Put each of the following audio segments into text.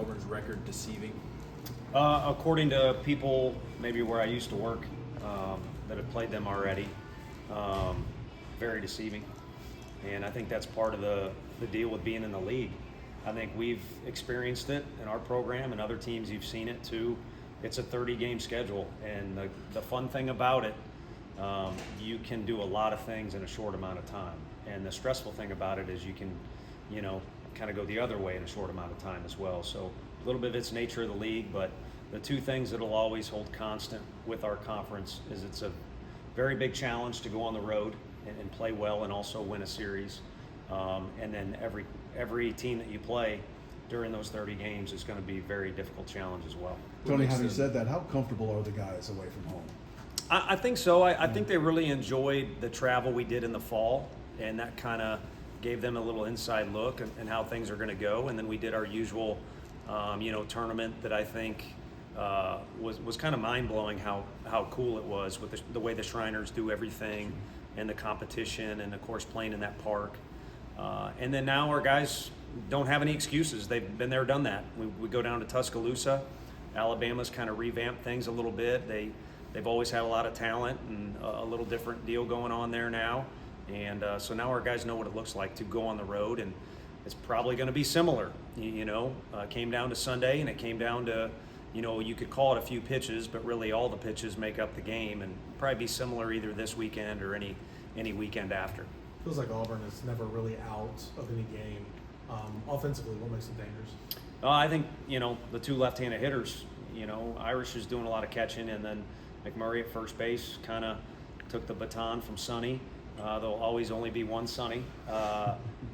Auburn's record deceiving? According to people maybe where I used to work that have played them already, very deceiving. And I think that's part of the deal with being in the league. I think we've experienced it in our program, and other teams you've seen it too. It's a 30-game schedule, and the fun thing about it, you can do a lot of things in a short amount of time. And the stressful thing about it is you can, kind of go the other way in a short amount of time as well. So a little bit of its nature of the league, but the two things that'll always hold constant with our conference is it's a very big challenge to go on the road and play well and also win a series. And then every team that you play during those 30 games is going to be a very difficult challenge as well. Tony, having said that, how comfortable are the guys away from home? I think so. I think they really enjoyed the travel we did in the fall, and that kind of gave them a little inside look and how things are going to go. And then we did our usual, tournament that I think was kind of mind-blowing how cool it was with the way the Shriners do everything and the competition and, of course, playing in that park. And then now our guys don't have any excuses. They've been there, done that. We go down to Tuscaloosa. Alabama's kind of revamped things a little bit. They've always had a lot of talent and a little different deal going on there now. And so now our guys know what it looks like to go on the road, and it's probably going to be similar. It came down to Sunday, and it came down to, you could call it a few pitches, but really all the pitches make up the game, and probably be similar either this weekend or any weekend after. Feels like Auburn is never really out of any game. Offensively, what makes them dangerous? I think, the two left-handed hitters, Irish is doing a lot of catching, and then McMurray at first base kind of took the baton from Sonny. There'll always only be one Sonny,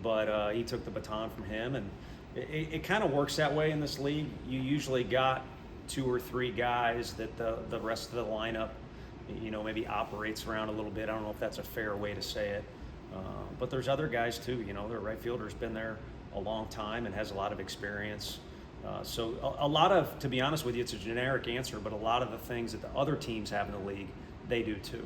but he took the baton from him, and it kind of works that way in this league. You usually got two or three guys that the rest of the lineup, maybe operates around a little bit. I don't know if that's a fair way to say it, but there's other guys too. Their right fielder's been there a long time and has a lot of experience. So a lot of, to be honest with you, it's a generic answer, but a lot of the things that the other teams have in the league, they do too.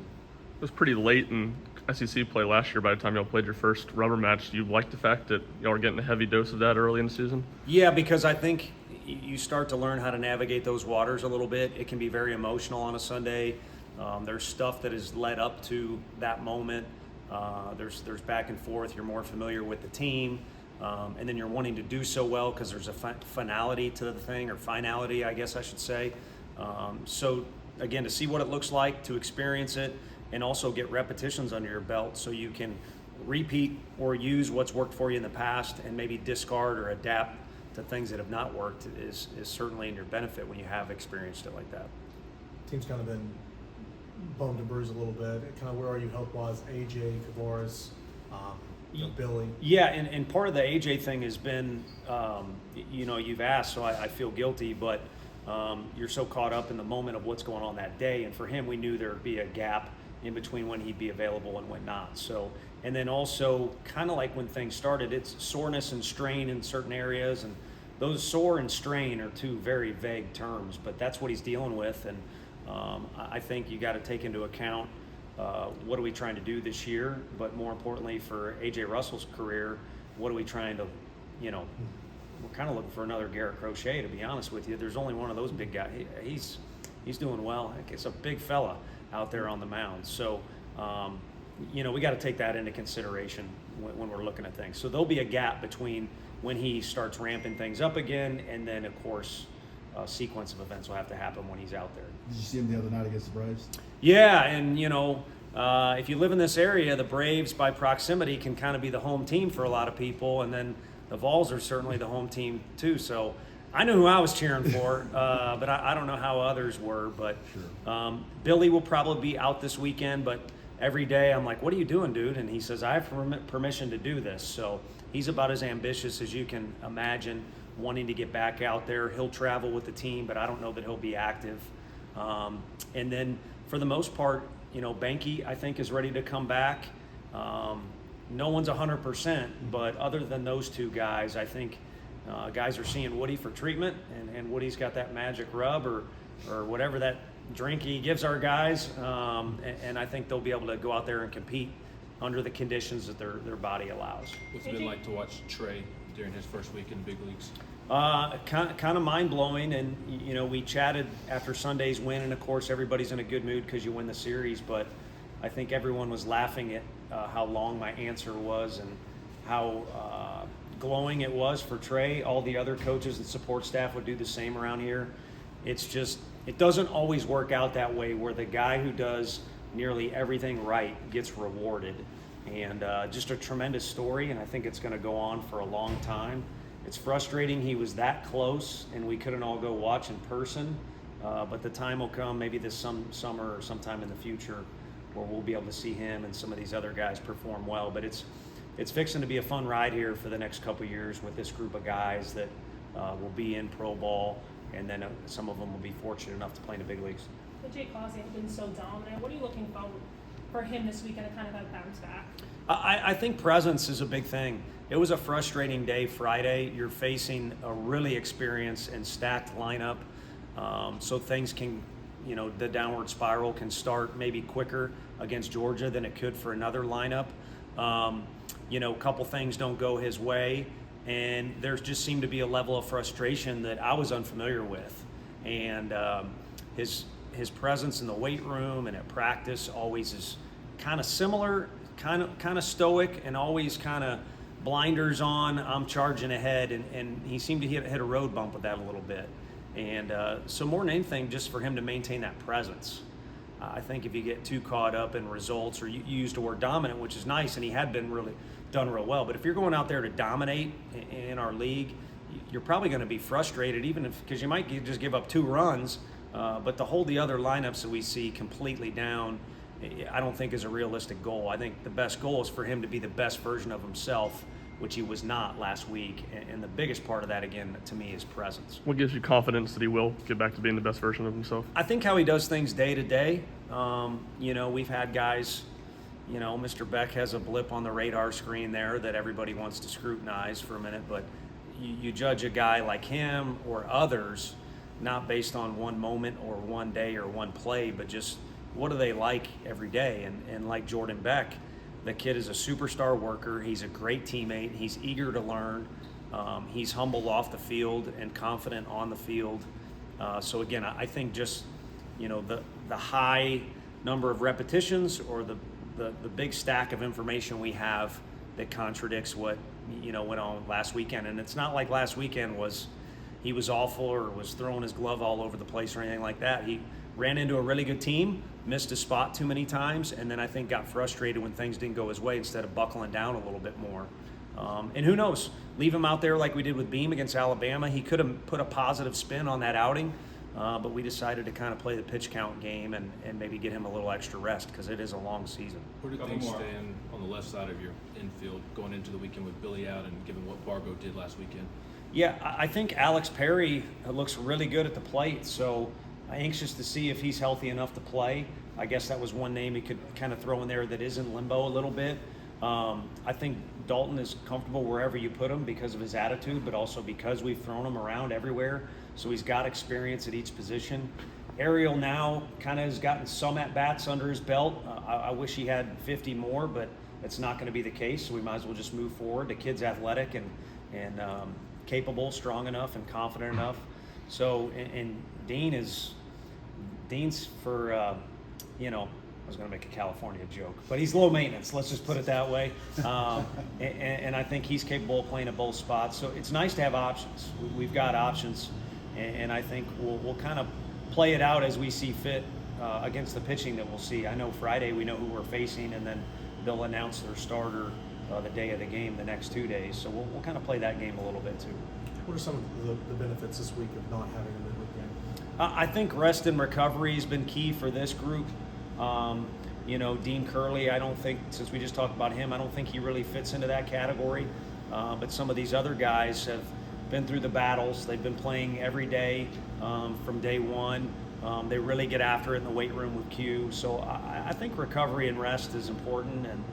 It was pretty late in SEC play last year by the time y'all played your first rubber match. Do you like the fact that y'all are getting a heavy dose of that early in the season? Yeah, because I think you start to learn how to navigate those waters a little bit. It can be very emotional on a Sunday. There's stuff that has led up to that moment. There's back and forth. You're more familiar with the team. And then you're wanting to do so well because there's a finality to the thing, or finality, I guess I should say. So, again, to see what it looks like, to experience it, and also get repetitions under your belt so you can repeat or use what's worked for you in the past and maybe discard or adapt to things that have not worked is certainly in your benefit when you have experienced it like that. Team's kind of been bummed and bruised a little bit. Kind of where are you health-wise? AJ, Kavaris, Billy? Yeah, and part of the AJ thing has been, you've asked, so I feel guilty, but you're so caught up in the moment of what's going on that day. And for him, we knew there would be a gap in between when he'd be available and when not. So, and then also kind of like when things started, it's soreness and strain in certain areas. And those sore and strain are two very vague terms, but that's what he's dealing with. And I think you got to take into account what are we trying to do this year, but more importantly for A.J. Russell's career, what are we trying to, we're kind of looking for another Garrett Crochet, to be honest with you. There's only one of those big guys. He's doing well. It's a big fella out there on the mound. So, we got to take that into consideration when we're looking at things. So there'll be a gap between when he starts ramping things up again, and then, of course, a sequence of events will have to happen when he's out there. Did you see him the other night against the Braves? Yeah, and if you live in this area, the Braves by proximity can kind of be the home team for a lot of people, and then the Vols are certainly the home team too. So I knew who I was cheering for, but I don't know how others were. But sure. Billy will probably be out this weekend, but every day I'm like, what are you doing, dude? And he says, I have permission to do this. So he's about as ambitious as you can imagine, wanting to get back out there. He'll travel with the team, but I don't know that he'll be active. And then for the most part, Banky, I think, is ready to come back. No one's 100%, but other than those two guys, I think guys are seeing Woody for treatment, and Woody's got that magic rub or whatever that drink he gives our guys, and I think they'll be able to go out there and compete under the conditions that their body allows. What's it been like to watch Trey during his first week in the big leagues? Kind of mind blowing, and we chatted after Sunday's win, and of course everybody's in a good mood because you win the series. But I think everyone was laughing at how long my answer was and how glowing it was for Trey. All the other coaches and support staff would do the same around here. It's just it doesn't always work out that way where the guy who does nearly everything right gets rewarded, and just a tremendous story. And I think it's going to go on for a long time. It's frustrating he was that close and we couldn't all go watch in person, but the time will come, maybe this summer or sometime in the future, where we'll be able to see him and some of these other guys perform well. But it's fixing to be a fun ride here for the next couple years with this group of guys that will be in pro ball, and then some of them will be fortunate enough to play in the big leagues. But Jake Causey has been so dominant. What are you looking for him this weekend to kind of have bounce back? I think presence is a big thing. It was a frustrating day Friday. You're facing a really experienced and stacked lineup, so things can, the downward spiral can start maybe quicker against Georgia than it could for another lineup. A couple things don't go his way, and there just seemed to be a level of frustration that I was unfamiliar with. And his presence in the weight room and at practice always is kind of similar, kind of stoic, and always kind of blinders on, I'm charging ahead, and he seemed to hit a road bump with that a little bit. And so more than anything, just for him to maintain that presence. I think if you get too caught up in results, or you used the word dominant, which is nice, and he had been really done real well, but if you're going out there to dominate in our league, you're probably going to be frustrated, even because you might just give up 2 runs, but to hold the other lineups that we see completely down, I don't think is a realistic goal. I think the best goal is for him to be the best version of himself, which he was not last week. And the biggest part of that, again, to me, is presence. What gives you confidence that he will get back to being the best version of himself? I think how he does things day to day. We've had guys, Mr. Beck has a blip on the radar screen there that everybody wants to scrutinize for a minute, but you judge a guy like him or others not based on one moment or one day or one play, but just what are they like every day? And like Jordan Beck, the kid is a superstar worker. He's a great teammate. He's eager to learn. He's humble off the field and confident on the field. So again, I think just, the high number of repetitions or the big stack of information we have that contradicts what, went on last weekend. And it's not like last weekend he was awful or was throwing his glove all over the place or anything like that. He ran into a really good team, missed a spot too many times, and then I think got frustrated when things didn't go his way instead of buckling down a little bit more. And who knows, leave him out there like we did with Beam against Alabama. He could have put a positive spin on that outing, but we decided to kind of play the pitch count game and maybe get him a little extra rest because it is a long season. Where do things stand on the left side of your infield going into the weekend with Billy out and given what Bargo did last weekend? Yeah, I think Alex Perry looks really good at the plate, so anxious to see if he's healthy enough to play. I guess that was one name he could kind of throw in there that is in limbo a little bit. I think Dalton is comfortable wherever you put him because of his attitude, but also because we've thrown him around everywhere, so he's got experience at each position. Ariel now kind of has gotten some at-bats under his belt. I wish he had 50 more, but it's not going to be the case, so we might as well just move forward. The kid's athletic and capable, strong enough, and confident enough. So, and Dean's for, I was going to make a California joke, but he's low maintenance. Let's just put it that way. And I think he's capable of playing at both spots. So it's nice to have options. We've got options, and I think we'll kind of play it out as we see fit against the pitching that we'll see. I know Friday we know who we're facing, and then they'll announce their starter the day of the game the next 2 days. So we'll kind of play that game a little bit too. What are some of the benefits this week of not having a midweek game? I think rest and recovery has been key for this group. Dean Curley, I don't think, since we just talked about him, I don't think he really fits into that category. But some of these other guys have been through the battles. They've been playing every day from day one. They really get after it in the weight room with Q. So I think recovery and rest is important, and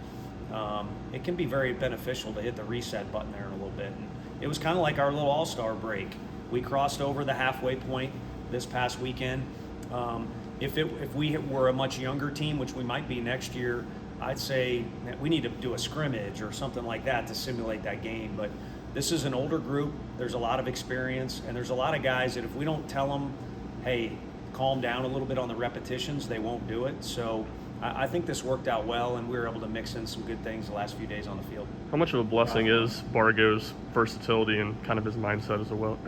it can be very beneficial to hit the reset button there in a little bit. And it was kind of like our little all-star break. We crossed over the halfway point this past weekend. If we were a much younger team, which we might be next year, I'd say that we need to do a scrimmage or something like that to simulate that game. But this is an older group. There's a lot of experience, and there's a lot of guys that if we don't tell them, hey, calm down a little bit on the repetitions, they won't do it. So I think this worked out well, and we were able to mix in some good things the last few days on the field. How much of a blessing is Bargo's versatility and kind of his mindset as well?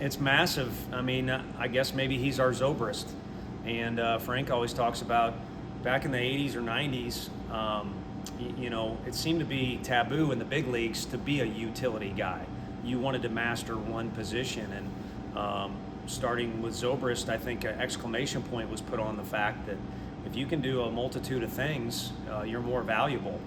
It's massive. I mean, I guess maybe he's our Zobrist. And Frank always talks about back in the 80s or 90s, it seemed to be taboo in the big leagues to be a utility guy. You wanted to master one position. And starting with Zobrist, I think an exclamation point was put on the fact that if you can do a multitude of things, you're more valuable.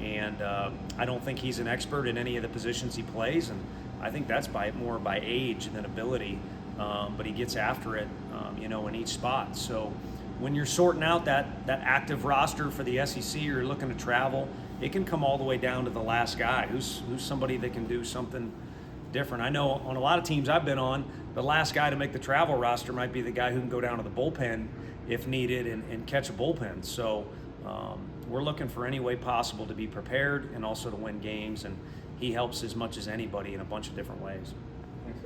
And I don't think he's an expert in any of the positions he plays, and I think that's more by age than ability. But he gets after it, in each spot. So when you're sorting out that active roster for the SEC, or you're looking to travel, it can come all the way down to the last guy, who's somebody that can do something different. I know on a lot of teams I've been on, the last guy to make the travel roster might be the guy who can go down to the bullpen if needed and catch a bullpen. So we're looking for any way possible to be prepared and also to win games, and he helps as much as anybody in a bunch of different ways.